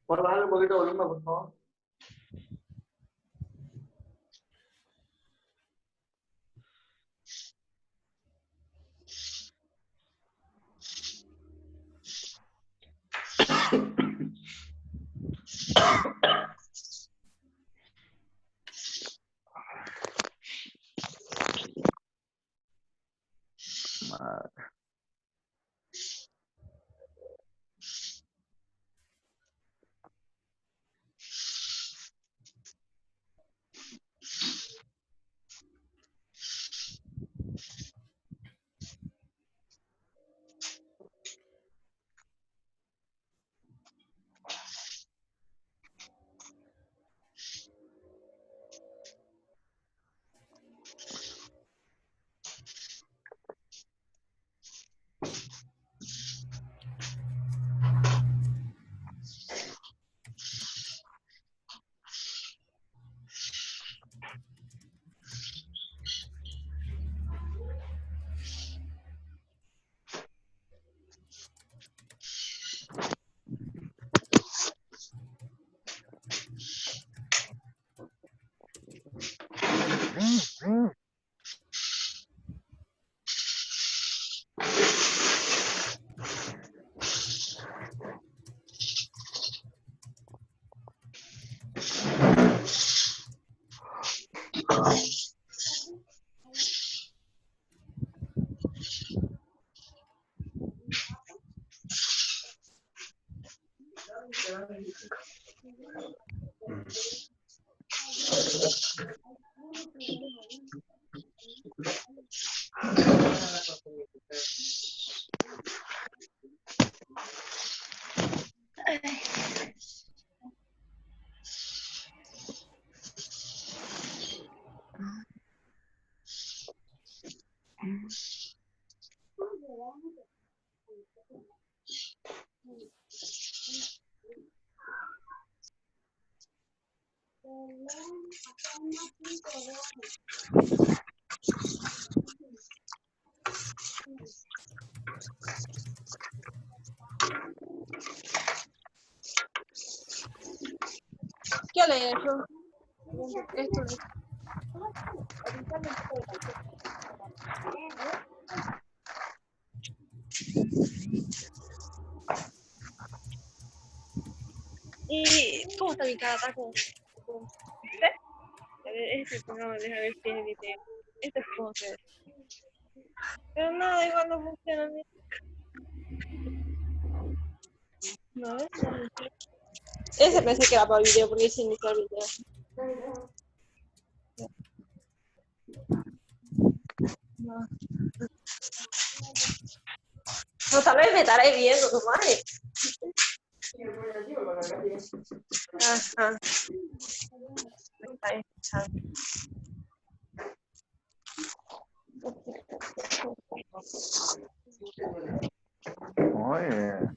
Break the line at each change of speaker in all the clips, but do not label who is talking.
¿Puedo bajarle un poquito de volumen, por favor? Madre.
¿Qué le he hecho? Esto es. ¿Y cómo está mi cara? ¿Este? A ver, este programa, deja ver si es video. Este es como se ve. Pero nada, igual no funciona bien. No, ese pensé que era para el video porque hice iniciar el video. No. No, tal vez me estaré viendo, tu madre. Ajá. Está escuchando.
Oye.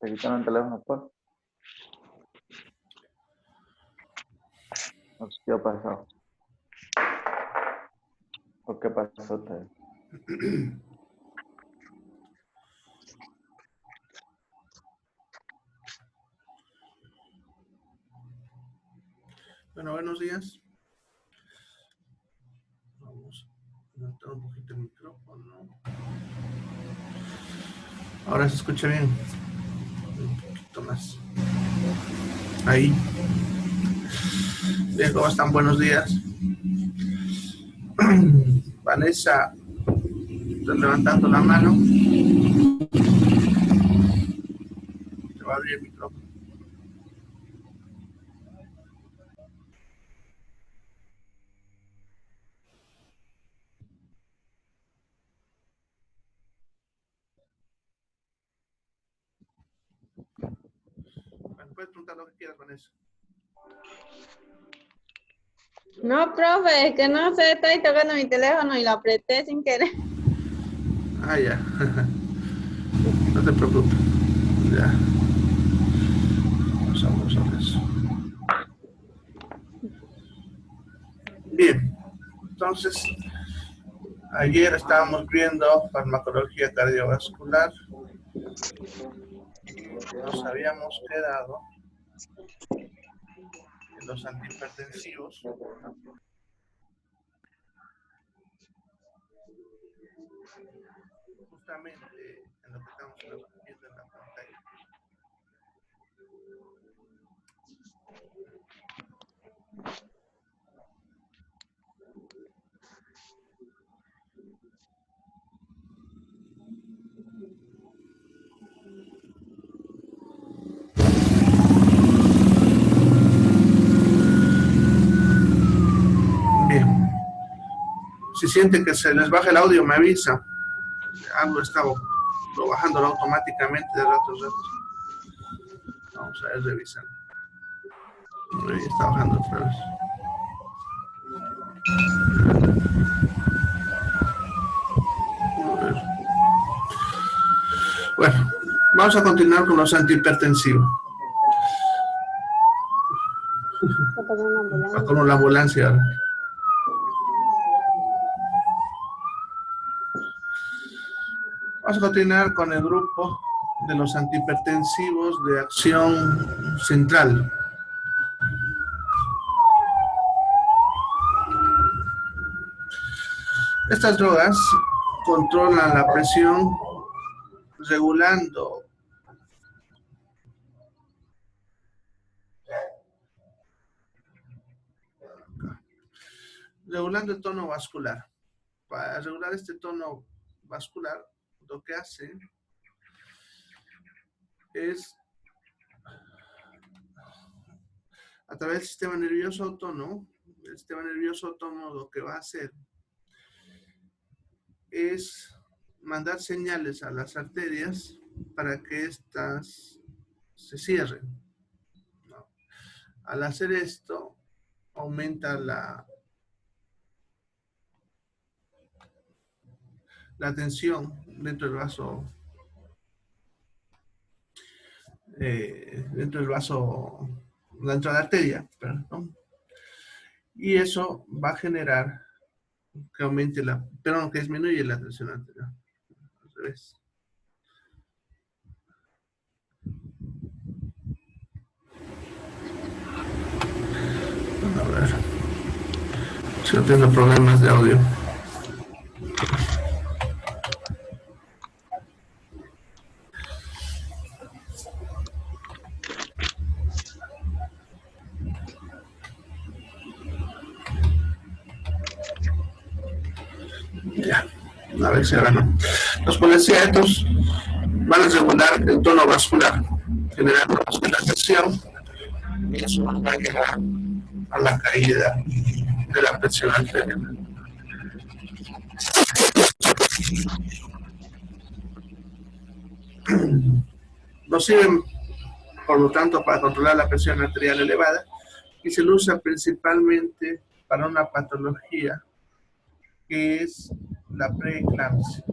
¿Te quitaron el teléfono, pues? ¿Qué ha pasado? ¿Por qué pasó usted?
Bueno, buenos días. Vamos a levantar un poquito el micrófono. Ahora se escucha bien. Un poquito más. Ahí. Bien, ¿cómo están? Buenos días. Vanessa, estás levantando la mano. te va a abrir el micrófono. Bueno, puedes preguntar lo que quieras con eso.
No, profe, es que no sé, estoy tocando mi teléfono y lo apreté sin querer.
Ah, ya. No te preocupes. Ya. Vamos a ver eso. Bien. Entonces, ayer estábamos viendo farmacología cardiovascular. Nos habíamos quedado en los antihipertensivos. Justamente en lo que estamos viendo en la pantalla. Bien. Si sienten que se les baja el audio, me avisa. Algo estaba bajándolo automáticamente de rato a rato. Vamos a ver, revisar. Ahí está bajando otra vez. A ver. Bueno, vamos a continuar con los antihipertensivos. Va con la ambulancia ahora. Vamos a continuar con el grupo de los antihipertensivos de acción central. Estas drogas controlan la presión regulando el tono vascular. Para regular este tono vascular, lo que hace es, a través del sistema nervioso autónomo, el sistema nervioso autónomo lo que va a hacer es mandar señales a las arterias para que éstas se cierren, ¿no? Al hacer esto, aumenta la tensión dentro del vaso, dentro de la arteria, perdón. Y eso va a generar que aumente que disminuye la tensión arterial. Al revés. A ver. Si no tengo problemas de audio. Ya, a ver si ahora no. Los polisietos van a regular el tono vascular, generando la tensión, y eso va a llegar a la caída de la presión arterial. Nos sirven, por lo tanto, para controlar la presión arterial elevada y se lo usa principalmente para una patología que es la preeclampsia.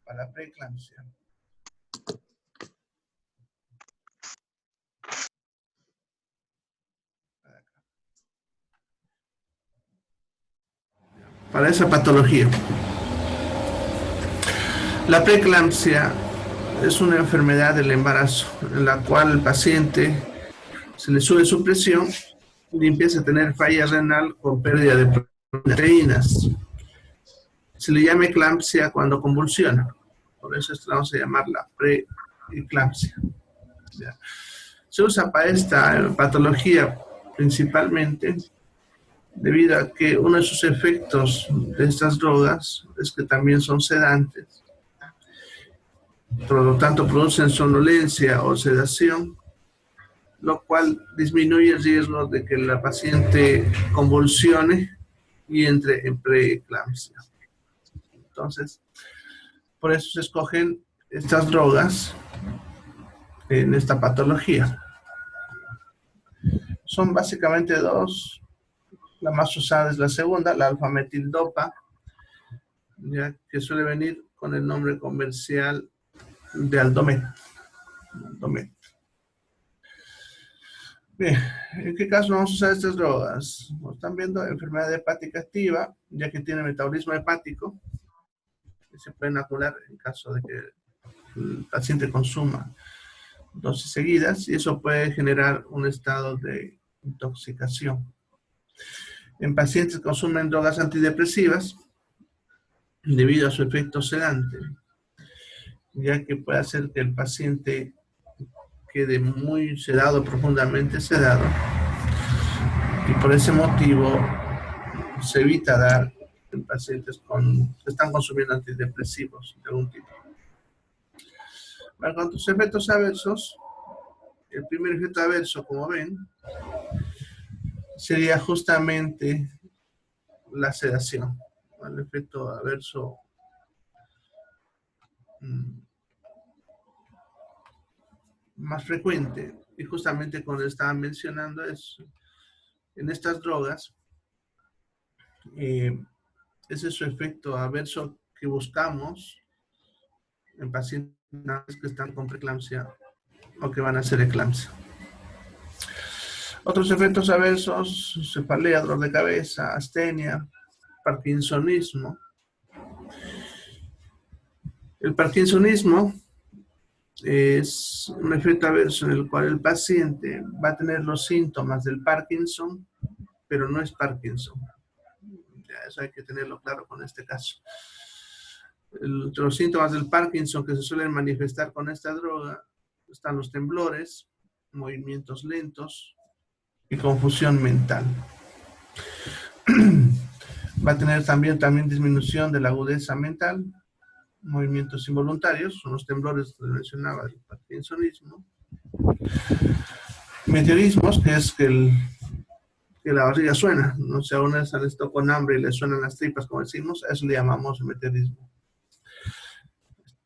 Para la preeclampsia. Para esa patología. La preeclampsia es una enfermedad del embarazo en la cual el paciente se le sube su presión y empieza a tener falla renal con pérdida de proteínas. Se le llama eclampsia cuando convulsiona. Por eso esto vamos a llamarla preeclampsia. Se usa para esta patología principalmente debido a que uno de sus efectos de estas drogas es que también son sedantes por lo tanto producen somnolencia o sedación, lo cual disminuye el riesgo de que la paciente convulsione y entre en preeclampsia. Entonces, por eso se escogen estas drogas en esta patología. Son básicamente dos. La más usada es la segunda, la alfametildopa, ya que suele venir con el nombre comercial de Aldomet. Bien, ¿en qué caso vamos a usar estas drogas? Como están viendo, enfermedad hepática activa, ya que tiene metabolismo hepático, que se pueden acumular en caso de que el paciente consuma dosis seguidas, y eso puede generar un estado de intoxicación. En pacientes que consumen drogas antidepresivas, debido a su efecto sedante, ya que puede hacer que el paciente quede muy sedado, profundamente sedado, y por ese motivo se evita dar en pacientes que están consumiendo antidepresivos de algún tipo. Bueno, con sus efectos adversos, el primer efecto adverso, como ven, sería justamente la sedación. El efecto adverso más frecuente, y justamente cuando estaban mencionando es en estas drogas, ese es su efecto adverso que buscamos en pacientes que están con preeclampsia o que van a hacer eclampsia. Otros efectos adversos: cefalea, dolor de cabeza, astenia, parkinsonismo. El parkinsonismo es un efecto adverso en el cual el paciente va a tener los síntomas del Parkinson, pero no es Parkinson. Ya, eso hay que tenerlo claro con este caso. Entre los síntomas del Parkinson que se suelen manifestar con esta droga están los temblores, movimientos lentos y confusión mental. Va a tener también disminución de la agudeza mental, movimientos involuntarios, son los temblores que mencionaba, el parkinsonismo. Meteorismos, que es que la barriga suena, no sé, a una vez les toca con hambre y le suenan las tripas, como decimos, a eso le llamamos meteorismo.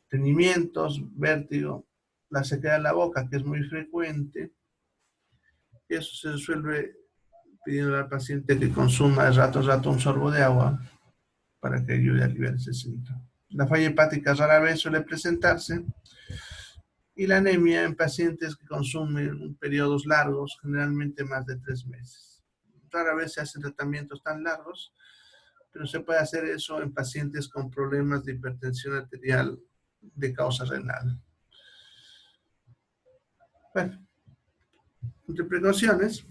Estreñimientos, vértigo, la sequedad de la boca, que es muy frecuente, y eso se resuelve pidiendo al paciente que consuma de rato a rato un sorbo de agua para que ayude a aliviar ese síntoma. La falla hepática rara vez suele presentarse, y la anemia en pacientes que consumen periodos largos, generalmente más de 3 meses. Rara vez se hacen tratamientos tan largos, pero se puede hacer eso en pacientes con problemas de hipertensión arterial de causa renal. Bueno, entre precauciones,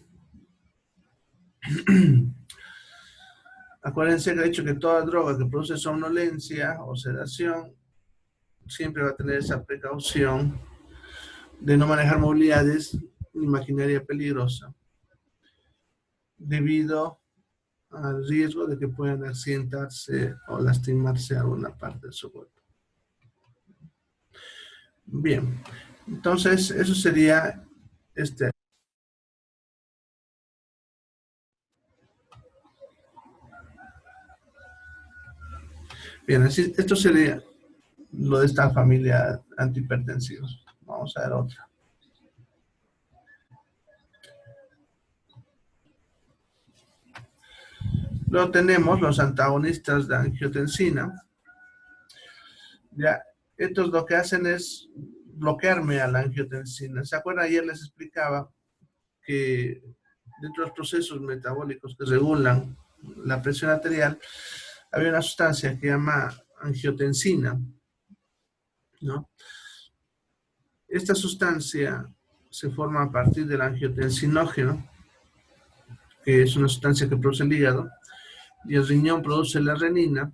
acuérdense que he dicho que toda droga que produce somnolencia o sedación siempre va a tener esa precaución de no manejar movilidades ni maquinaria peligrosa, debido al riesgo de que puedan accidentarse o lastimarse alguna parte de su cuerpo. Bien, entonces eso sería Bien, así, esto sería lo de esta familia antihipertensivos. Vamos a ver otra. Luego tenemos los antagonistas de angiotensina. Ya, estos lo que hacen es bloquearme a la angiotensina. ¿Se acuerdan? Ayer les explicaba que dentro de los procesos metabólicos que regulan la presión arterial, había una sustancia que se llama angiotensina, ¿no? Esta sustancia se forma a partir del angiotensinógeno, que es una sustancia que produce el hígado, y el riñón produce la renina,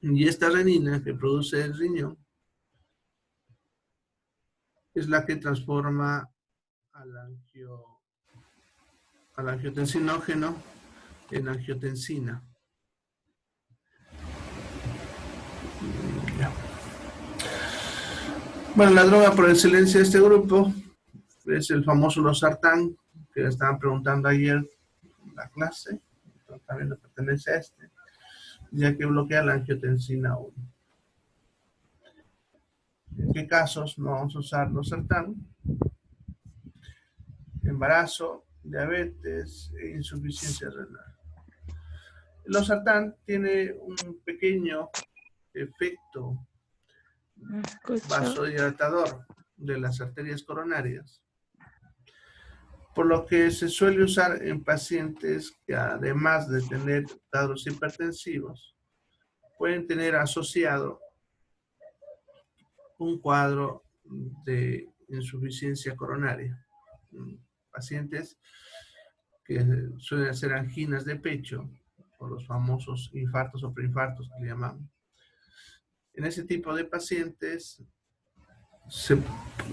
y esta renina que produce el riñón es la que transforma al angiotensinógeno en angiotensina. Ya. Bueno, la droga por excelencia de este grupo es el famoso losartán, que estaban preguntando ayer en la clase. También le pertenece a este, ya que bloquea la angiotensina 1. ¿En qué casos no vamos a usar losartán? Embarazo, diabetes e insuficiencia renal. El losartán tiene un pequeño efecto vasodilatador de las arterias coronarias, por lo que se suele usar en pacientes que, además de tener cuadros hipertensivos, pueden tener asociado un cuadro de insuficiencia coronaria. Pacientes que suelen hacer anginas de pecho, o los famosos infartos o preinfartos que le llamamos. En ese tipo de pacientes se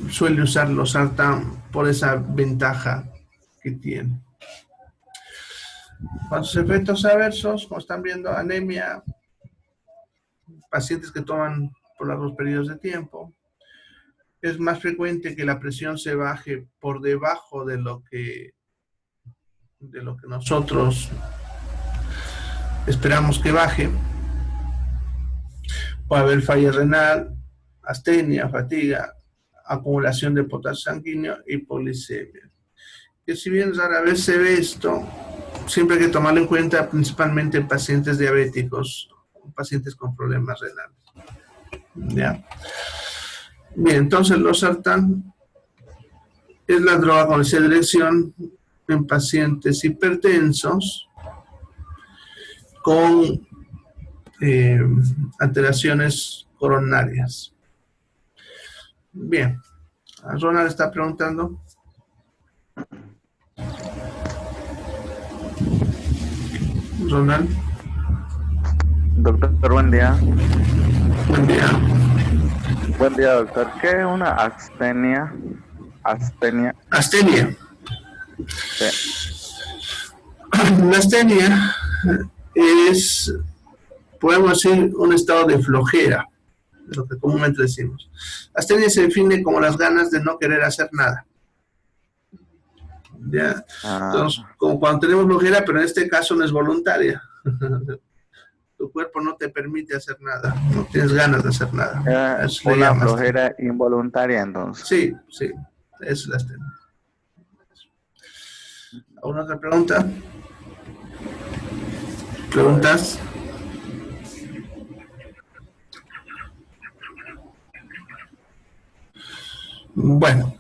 suele usar losartán por esa ventaja que tiene. Con sus efectos adversos, como están viendo, anemia, pacientes que toman por largos periodos de tiempo, es más frecuente que la presión se baje por debajo de lo que nosotros esperamos que baje. Puede haber falla renal, astenia, fatiga, acumulación de potasio sanguíneo y hipoglicemia. Que si bien rara vez se ve esto, siempre hay que tomarlo en cuenta, principalmente en pacientes diabéticos, pacientes con problemas renales. ¿Ya? Bien, entonces el losartán es la droga con esa dirección en pacientes hipertensos con alteraciones coronarias. Bien, Ronald está preguntando. Ronald.
Doctor, buen día.
Buen día.
Buen día, doctor. ¿Qué es una astenia? Astenia.
Astenia.
Sí.
La astenia es, podemos decir, un estado de flojera, lo que comúnmente decimos. Astenia se define como las ganas de no querer hacer nada. ¿Ya? Entonces, como cuando tenemos flojera, pero en este caso no es voluntaria. Tu cuerpo no te permite hacer nada, no tienes ganas de hacer nada.
Una flojera involuntaria, entonces.
Sí, sí, es la astenia. ¿Alguna otra pregunta? ¿Preguntas? Bueno,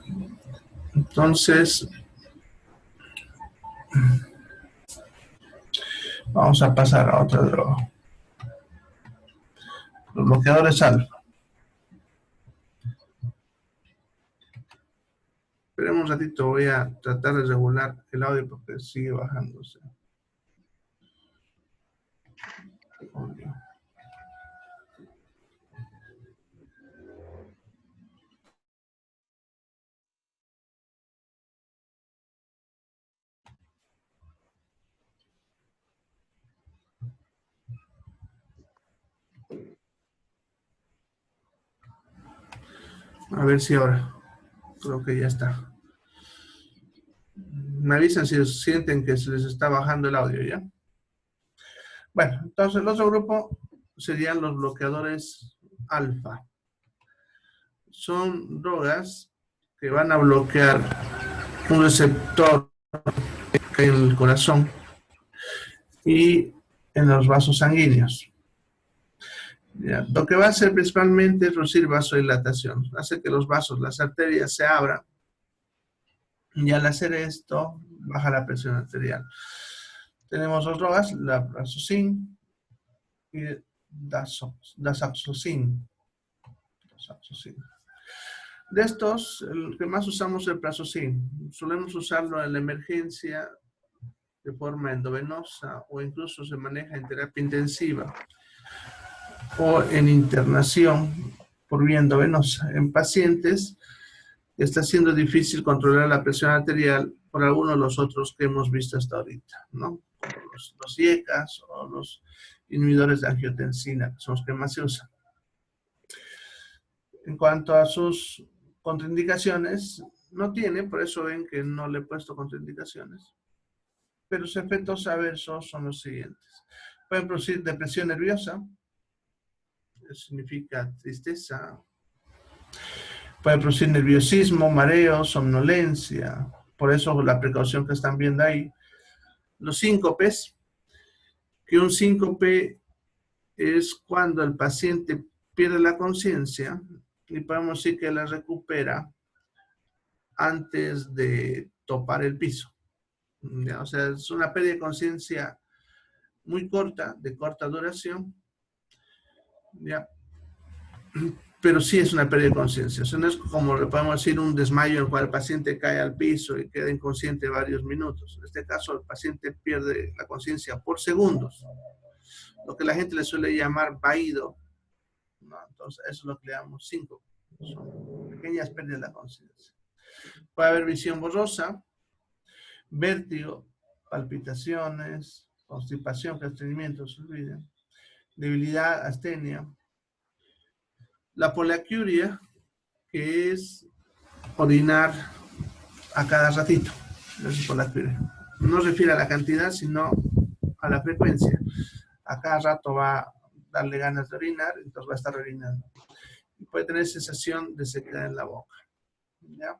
entonces vamos a pasar a otra droga. Los bloqueadores alfa. Esperemos un ratito, voy a tratar de regular el audio porque sigue bajándose. A ver si ahora. Creo que ya está. Me avisan si sienten que se les está bajando el audio, ¿ya? Bueno, entonces el otro grupo serían los bloqueadores alfa. Son drogas que van a bloquear un receptor en el corazón y en los vasos sanguíneos. ¿Ya? Lo que va a hacer principalmente es reducir vasodilatación. Hace que los vasos, las arterias se abran. Y al hacer esto, baja la presión arterial. Tenemos dos drogas, la prazosin y dasaxosin. De estos, el que más usamos es el prazosin. Solemos usarlo en la emergencia de forma endovenosa o incluso se maneja en terapia intensiva o en internación por vía endovenosa en pacientes que está siendo difícil controlar la presión arterial por algunos de los otros que hemos visto hasta ahorita, ¿no? Como los IECAs o los inhibidores de angiotensina, que son los que más se usan. En cuanto a sus contraindicaciones, no tiene, por eso ven que no le he puesto contraindicaciones. Pero sus efectos adversos son los siguientes. Pueden producir depresión nerviosa, eso significa tristeza. Puede producir nerviosismo, mareo, somnolencia. Por eso la precaución que están viendo ahí. Los síncopes, que un síncope es cuando el paciente pierde la conciencia y podemos decir que la recupera antes de topar el piso. ¿Ya? O sea, es una pérdida de conciencia muy corta, de corta duración, ¿ya? Pero sí es una pérdida de conciencia. O sea, no es como le podemos decir un desmayo en el cual el paciente cae al piso y queda inconsciente varios minutos. En este caso, el paciente pierde la conciencia por segundos, lo que la gente le suele llamar vaído, ¿no? Entonces, eso es lo que le llamamos síncope. Son pequeñas pérdidas de la conciencia. Puede haber visión borrosa, vértigo, palpitaciones, constipación, estreñimiento, se olviden, debilidad, astenia. La poliacuria, que es orinar a cada ratito. Eso es poliacuria. No se refiere a la cantidad, sino a la frecuencia. A cada rato va a darle ganas de orinar, entonces va a estar orinando. Y puede tener sensación de sequedad en la boca. ¿Ya?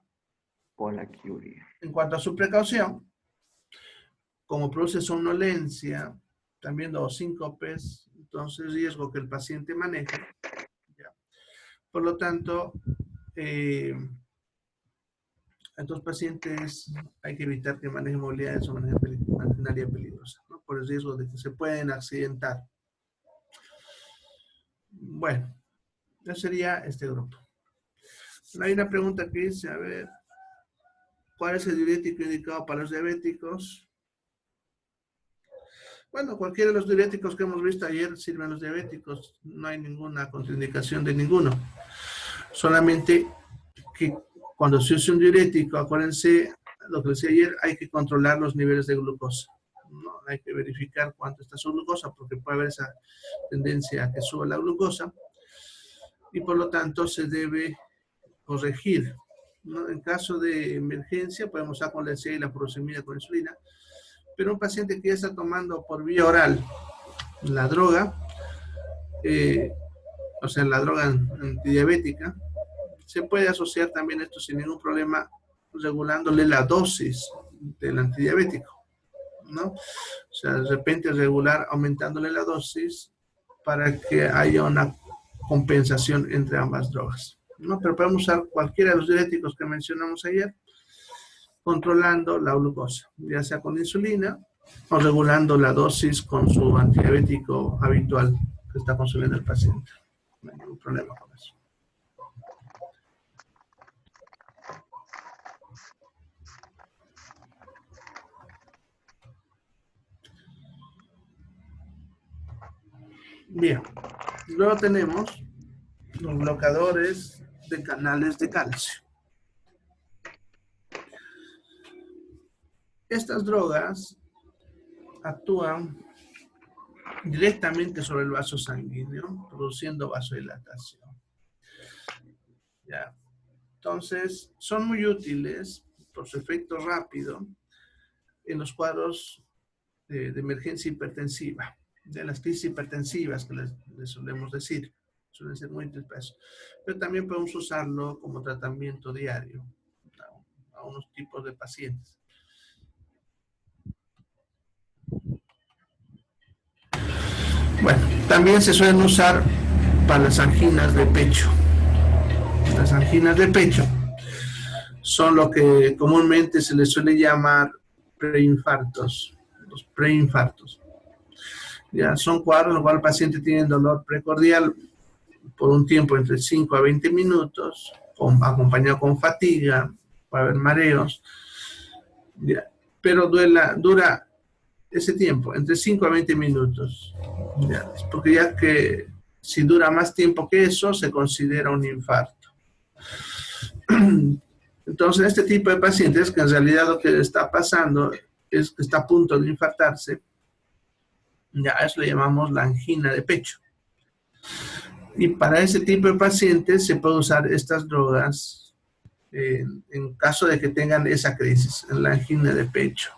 Poliacuria.
En cuanto a su precaución, como produce somnolencia, también los síncopes, entonces riesgo que el paciente maneje. ¿Ya? Por lo tanto, a estos pacientes hay que evitar que manejen movilidades o manejen maquinaria peligrosa, ¿no? Por el riesgo de que se pueden accidentar. Bueno, ya sería este grupo. Hay una pregunta que dice, a ver, ¿cuál es el diurético indicado para los diabéticos? Bueno, cualquiera de los diuréticos que hemos visto ayer sirven a los diabéticos. No hay ninguna contraindicación de ninguno. Solamente que cuando se use un diurético, acuérdense lo que decía ayer, hay que controlar los niveles de glucosa, ¿no? Hay que verificar cuánto está su glucosa, porque puede haber esa tendencia a que suba la glucosa. Y por lo tanto se debe corregir, ¿no? En caso de emergencia podemos usar con la ECA y la furosemida con insulina. Pero un paciente que ya está tomando por vía oral la droga, o sea, la droga antidiabética, se puede asociar también esto sin ningún problema, regulándole la dosis del antidiabético, ¿no? O sea, de repente regular aumentándole la dosis para que haya una compensación entre ambas drogas, ¿no? Pero podemos usar cualquiera de los diuréticos que mencionamos ayer, controlando la glucosa, ya sea con insulina o regulando la dosis con su antidiabético habitual que está consumiendo el paciente. No hay ningún problema con eso. Bien, luego tenemos los bloqueadores de canales de calcio. Estas drogas actúan directamente sobre el vaso sanguíneo, produciendo vasodilatación. ¿Ya? Entonces, son muy útiles por su efecto rápido en los cuadros de emergencia hipertensiva, de las crisis hipertensivas que les solemos decir. Suelen ser muy útiles para eso. Pero también podemos usarlo como tratamiento diario a unos tipos de pacientes. Bueno, también se suelen usar para las anginas de pecho. Las anginas de pecho son lo que comúnmente se les suele llamar preinfartos. Los preinfartos. Ya son cuadros en los cuales el paciente tiene dolor precordial por un tiempo entre 5 a 20 minutos, acompañado con fatiga, puede haber mareos, ya, pero dura ese tiempo, entre 5 a 20 minutos, ya, porque ya que si dura más tiempo que eso, se considera un infarto. Entonces, este tipo de pacientes, que en realidad lo que está pasando es que está a punto de infartarse, ya a eso le llamamos la angina de pecho. Y para ese tipo de pacientes se puede usar estas drogas en caso de que tengan esa crisis, en la angina de pecho.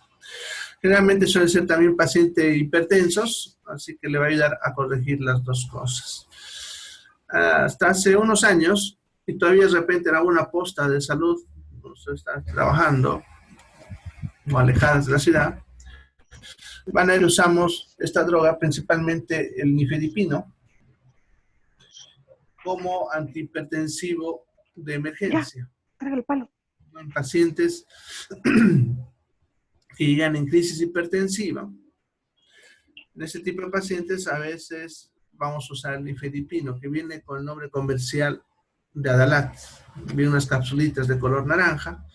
Generalmente suelen ser también pacientes hipertensos, así que le va a ayudar a corregir las dos cosas. Hasta hace unos años, y todavía de repente en alguna posta de salud, no se está trabajando o alejadas de la ciudad, van a ver, usamos esta droga, principalmente el nifedipino, como antihipertensivo de emergencia.
Carga el palo.
En pacientes que llegan en crisis hipertensiva. En este tipo de pacientes a veces vamos a usar el nifedipino, que viene con el nombre comercial de Adalat. Viene unas capsulitas de color naranja,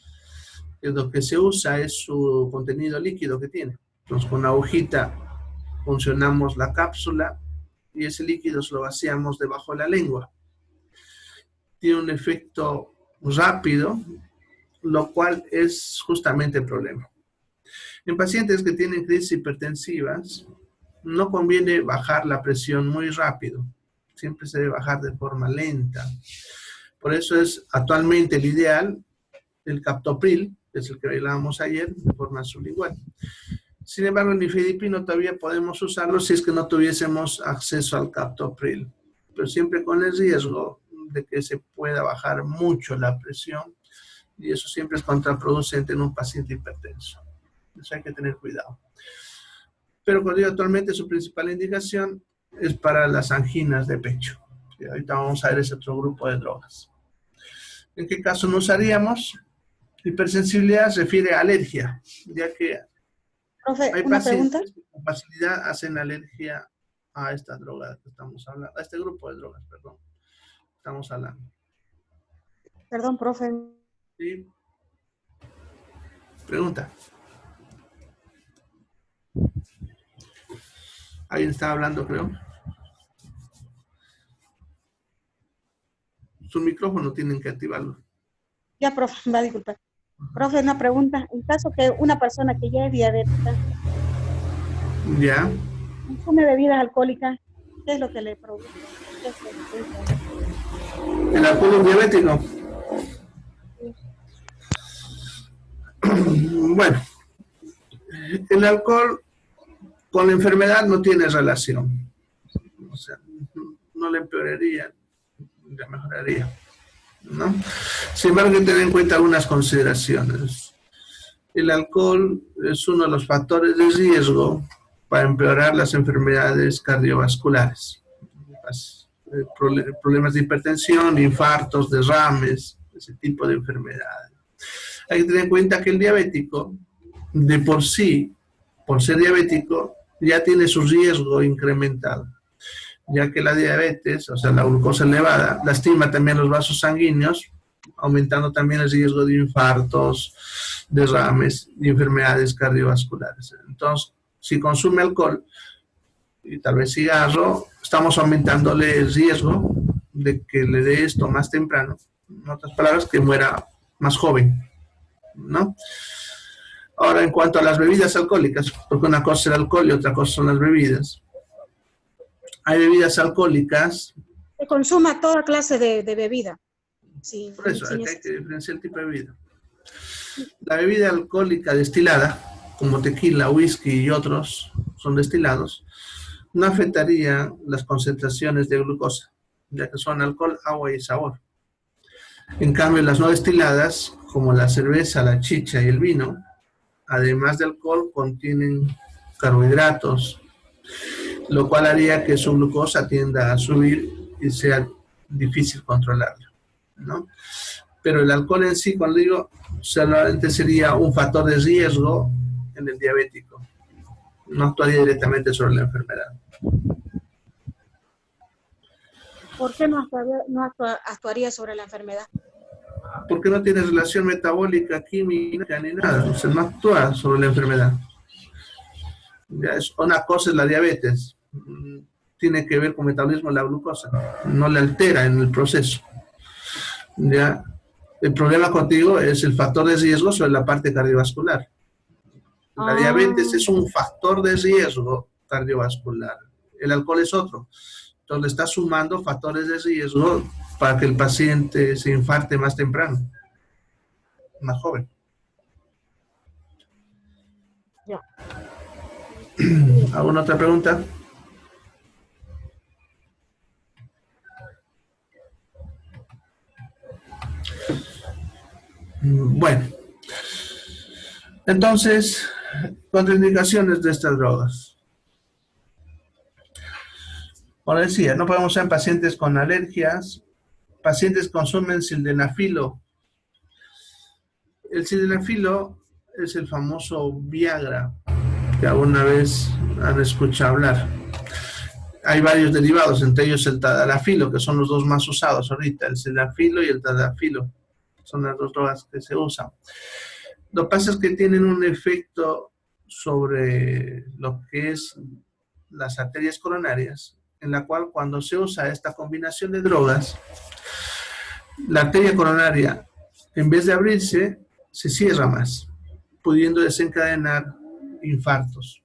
que lo que se usa es su contenido líquido que tiene. Entonces con una agujita funcionamos la cápsula y ese líquido se lo vaciamos debajo de la lengua. Tiene un efecto rápido, lo cual es justamente el problema. En pacientes que tienen crisis hipertensivas, no conviene bajar la presión muy rápido. Siempre se debe bajar de forma lenta. Por eso es actualmente el ideal el captopril, que es el que bailábamos ayer, de forma sublingual. Sin embargo, el nifedipino todavía podemos usarlo si es que no tuviésemos acceso al captopril, pero siempre con el riesgo de que se pueda bajar mucho la presión, y eso siempre es contraproducente en un paciente hipertenso. Eso hay que tener cuidado. Pero como digo, actualmente su principal indicación es para las anginas de pecho. Y ahorita vamos a ver ese otro grupo de drogas. ¿En qué caso no usaríamos? Hipersensibilidad se refiere a alergia, ya que
Profe,
hay
una
pacientes
pregunta.
que con facilidad hacen alergia a esta droga que estamos hablando, a este grupo de drogas, perdón, estamos hablando.
Perdón, profe.
¿Sí? Pregunta. Alguien estaba hablando, creo. Su micrófono tienen que activarlo.
Ya, profe, va a disculpar. Profe, una pregunta. En caso que una persona que ya es diabética
Ya.
consume bebidas alcohólicas, ¿qué es lo que le produce? ¿Qué es lo que le produce?
¿El alcohol es diabético? Bueno, el alcohol con la enfermedad no tiene relación. O sea, no le empeoraría, le mejoraría, ¿no? Sin embargo, hay que tener en cuenta algunas consideraciones. El alcohol es uno de los factores de riesgo para empeorar las enfermedades cardiovasculares. Problemas de hipertensión, infartos, derrames, ese tipo de enfermedades. Hay que tener en cuenta que el diabético, de por sí, por ser diabético, ya tiene su riesgo incrementado, ya que la diabetes, o sea, la glucosa elevada, lastima también los vasos sanguíneos, aumentando también el riesgo de infartos, derrames y enfermedades cardiovasculares. Entonces, si consume alcohol y tal vez cigarro, estamos aumentándole el riesgo de que le dé esto más temprano. En otras palabras, que muera más joven, ¿no? Ahora, en cuanto a las bebidas alcohólicas, porque una cosa es el alcohol y otra cosa son las bebidas. Hay bebidas alcohólicas.
Se consuma toda clase de bebida. Sí,
Por eso hay que diferenciar el tipo de bebida. La bebida alcohólica destilada, como tequila, whisky y otros son destilados, no afectaría las concentraciones de glucosa, ya que son alcohol, agua y sabor. En cambio, las no destiladas, como la cerveza, la chicha y el vino, además de alcohol, contienen carbohidratos, lo cual haría que su glucosa tienda a subir y sea difícil controlarla, ¿no? Pero el alcohol en sí, cuando digo, solamente sería un factor de riesgo en el diabético. No actuaría directamente sobre la enfermedad.
¿Por qué no actuaría sobre la enfermedad?
Porque no tiene relación metabólica, química, ni nada. O sea, no actúa sobre la enfermedad. Ya es, una cosa es la diabetes. Tiene que ver con el metabolismo de la glucosa. No le altera en el proceso. Ya. El problema contigo es el factor de riesgo sobre la parte cardiovascular. La diabetes es un factor de riesgo cardiovascular. El alcohol es otro. Entonces le está sumando factores de riesgo para que el paciente se infarte más temprano, más joven.
Ya.
¿Alguna otra pregunta? Bueno, entonces, contraindicaciones de estas drogas. Como decía, no podemos usar en pacientes con alergias, pacientes que consumen sildenafilo. El sildenafilo es el famoso Viagra, que alguna vez han escuchado hablar. Hay varios derivados, entre ellos el tadalafilo, que son los dos más usados ahorita, el sildenafilo y el tadalafilo. Son las dos drogas que se usan. Lo que pasa es que tienen un efecto sobre lo que es las arterias coronarias, en la cual cuando se usa esta combinación de drogas, la arteria coronaria, en vez de abrirse, se cierra más, pudiendo desencadenar infartos.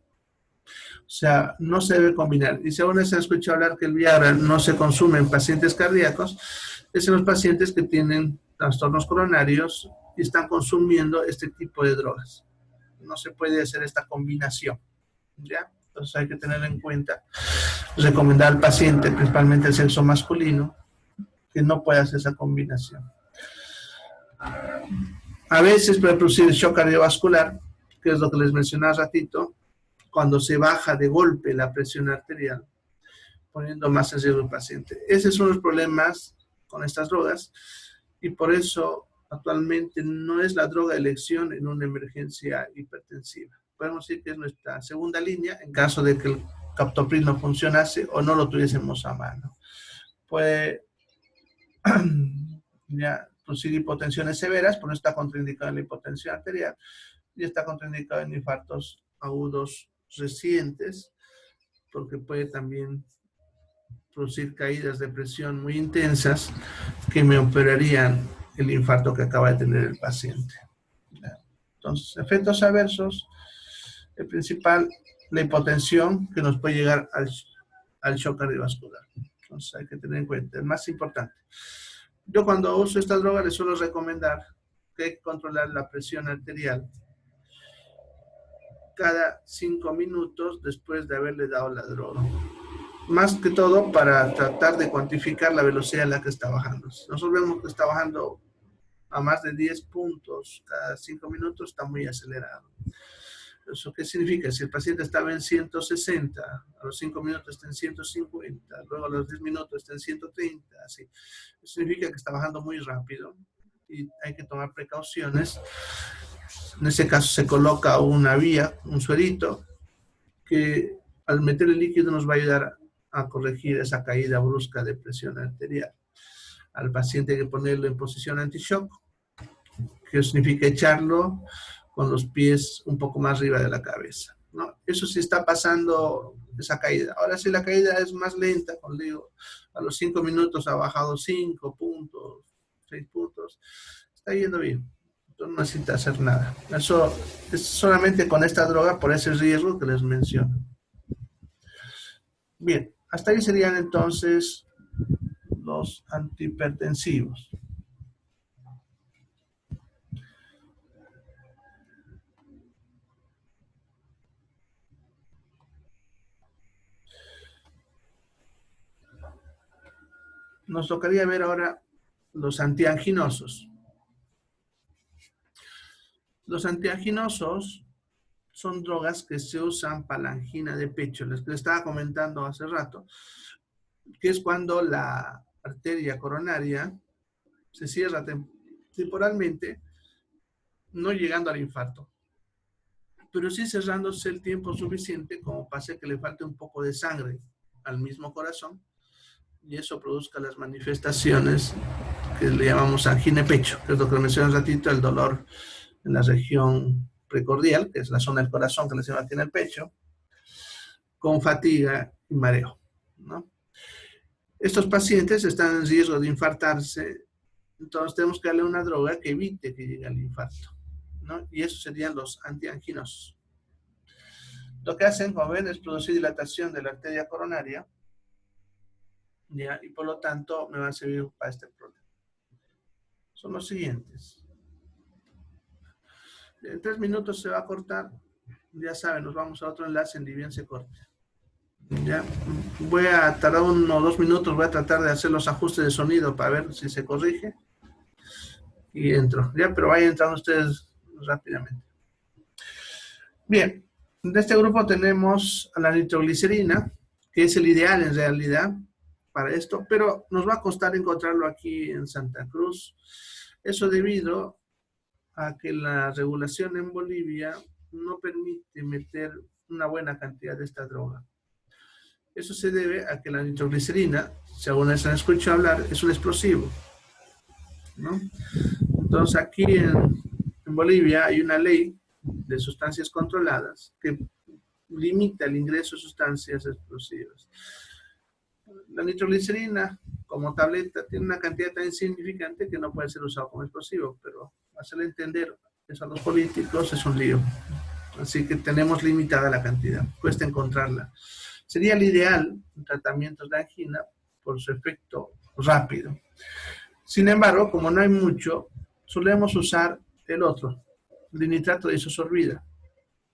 O sea, no se debe combinar. Y si aún se ha escuchado hablar que el Viagra no se consume en pacientes cardíacos, es en los pacientes que tienen trastornos coronarios y están consumiendo este tipo de drogas. No se puede hacer esta combinación, ¿ya? Entonces hay que tener en cuenta, recomendar al paciente, principalmente el sexo masculino, que no pueda hacer esa combinación. A veces puede producir shock cardiovascular, que es lo que les mencioné hace ratito, cuando se baja de golpe la presión arterial, poniendo más en riesgo al paciente. Esos son los problemas con estas drogas y por eso actualmente no es la droga de elección en una emergencia hipertensiva. Podemos decir que es nuestra segunda línea en caso de que el captopril no funcionase o no lo tuviésemos a mano. Puede ya producir hipotensiones severas, por eso está contraindicado en la hipotensión arterial y está contraindicado en infartos agudos recientes, porque puede también producir caídas de presión muy intensas que me operarían el infarto que acaba de tener el paciente. Entonces, efectos adversos, el principal, la hipotensión que nos puede llegar al shock cardiovascular. Entonces, hay que tener en cuenta, es más importante. Yo cuando uso esta droga les suelo recomendar que hay que controlar la presión arterial cada 5 minutos después de haberle dado la droga. Más que todo para tratar de cuantificar la velocidad en la que está bajando. Si nosotros vemos que está bajando a más de 10 puntos cada 5 minutos, está muy acelerado. ¿Eso qué significa? Si el paciente estaba en 160, a los 5 minutos está en 150, luego a los 10 minutos está en 130, así. Eso significa que está bajando muy rápido y hay que tomar precauciones. En ese caso se coloca una vía, un suerito, que al meter el líquido nos va a ayudar a corregir esa caída brusca de presión arterial. Al paciente hay que ponerlo en posición anti-shock, que significa echarlo con los pies un poco más arriba de la cabeza, ¿no? Eso sí está pasando esa caída. Ahora si la caída es más lenta, como digo, a los 5 minutos ha bajado 5 puntos, 6 puntos, está yendo bien. Entonces no necesita hacer nada. Eso es solamente con esta droga por ese riesgo que les menciono. Bien, hasta ahí serían entonces los antihipertensivos. Nos tocaría ver ahora los antianginosos. Los antianginosos son drogas que se usan para la angina de pecho. Les estaba comentando hace rato, que es cuando la arteria coronaria se cierra temporalmente, no llegando al infarto, pero sí cerrándose el tiempo suficiente como para hacer que le falte un poco de sangre al mismo corazón y eso produzca las manifestaciones que le llamamos angina de pecho, que es lo que mencioné un ratito, el dolor en la región precordial, que es la zona del corazón que le llama aquí en el pecho, con fatiga y mareo, ¿no? Estos pacientes están en riesgo de infartarse, entonces tenemos que darle una droga que evite que llegue al infarto, ¿no? Y esos serían los antianginosos. Lo que hacen, como ven, es producir dilatación de la arteria coronaria ¿ya? Y por lo tanto me van a servir para este problema. Son los siguientes. En 3 minutos se va a cortar. Ya saben, nos vamos a otro enlace en bien se corte. Ya, voy a tardar 1 o 2 minutos, voy a tratar de hacer los ajustes de sonido para ver si se corrige. Y entro, ya, pero vayan entrando ustedes rápidamente. Bien, de este grupo tenemos a la nitroglicerina, que es el ideal en realidad para esto, pero nos va a costar encontrarlo aquí en Santa Cruz. Eso debido a que la regulación en Bolivia no permite meter una buena cantidad de esta droga. Eso se debe a que la nitroglicerina, si alguna vez han escuchado hablar, es un explosivo, ¿no? Entonces aquí en Bolivia hay una ley de sustancias controladas que limita el ingreso de sustancias explosivas. La nitroglicerina como tableta tiene una cantidad tan insignificante que no puede ser usado como explosivo, pero hacerle entender eso a los políticos es un lío. Así que tenemos limitada la cantidad, cuesta encontrarla. Sería el ideal en tratamientos de angina por su efecto rápido. Sin embargo, como no hay mucho, solemos usar el otro, el nitrato de isosorbida,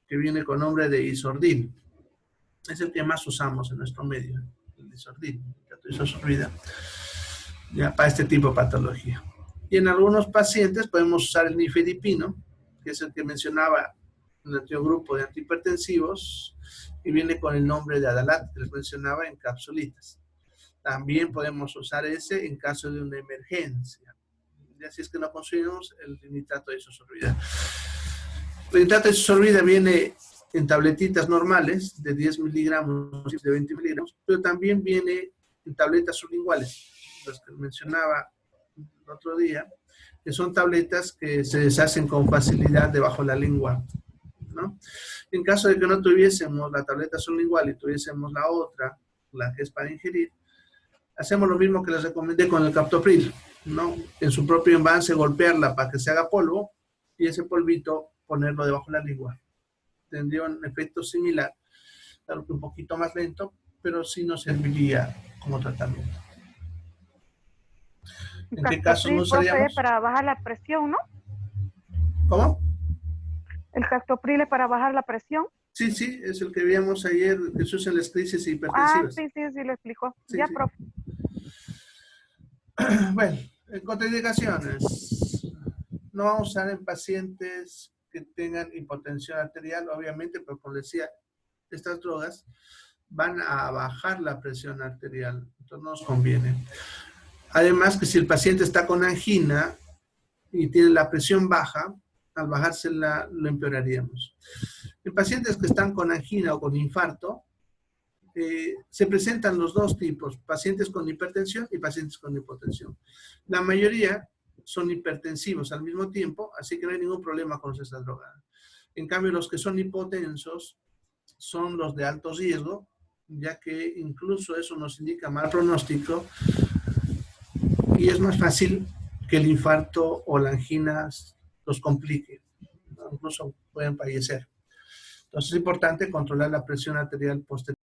que viene con nombre de isordil. Es el que más usamos en nuestro medio, el isordil, el nitrato de isosorbida, ya para este tipo de patología. Y en algunos pacientes podemos usar el nifedipino, que es el que mencionaba en el anterior grupo de antihipertensivos, y viene con el nombre de Adalat, que les mencionaba en capsulitas. También podemos usar ese en caso de una emergencia. Y así es que no conseguimos el nitrato de isosorbida. El nitrato de isosorbida viene en tabletitas normales de 10 miligramos, de 20 miligramos, pero también viene en tabletas sublinguales, las que mencionaba el otro día, que son tabletas que se deshacen con facilidad debajo de la lengua, ¿no? En caso de que no tuviésemos la tableta sublingual y tuviésemos la otra, la que es para ingerir, hacemos lo mismo que les recomendé con el captopril, ¿no? En su propio envase golpearla para que se haga polvo y ese polvito ponerlo debajo de la lengua. Tendría un efecto similar, claro que un poquito más lento, pero sí nos serviría como tratamiento. ¿En qué caso no usaríamos?
Para bajar la presión, ¿no?
¿Cómo?
El captopril es para bajar la presión.
Sí, sí, es el que vimos ayer, que se usa en las crisis hipertensivas.
Sí, lo explicó.
Sí,
Ya,
sí.
profe.
Bueno, en contraindicaciones, no vamos a usar en pacientes que tengan hipotensión arterial, obviamente, pero como decía, estas drogas van a bajar la presión arterial, entonces no nos conviene. Además que si el paciente está con angina y tiene la presión baja, al bajársela lo empeoraríamos. En pacientes que están con angina o con infarto, se presentan los dos tipos, pacientes con hipertensión y pacientes con hipotensión. La mayoría son hipertensivos al mismo tiempo, así que no hay ningún problema con esta droga. En cambio, los que son hipotensos son los de alto riesgo, ya que incluso eso nos indica mal pronóstico y es más fácil que el infarto o la angina los complique, ¿no? Incluso pueden fallecer. Entonces es importante controlar la presión arterial posterior.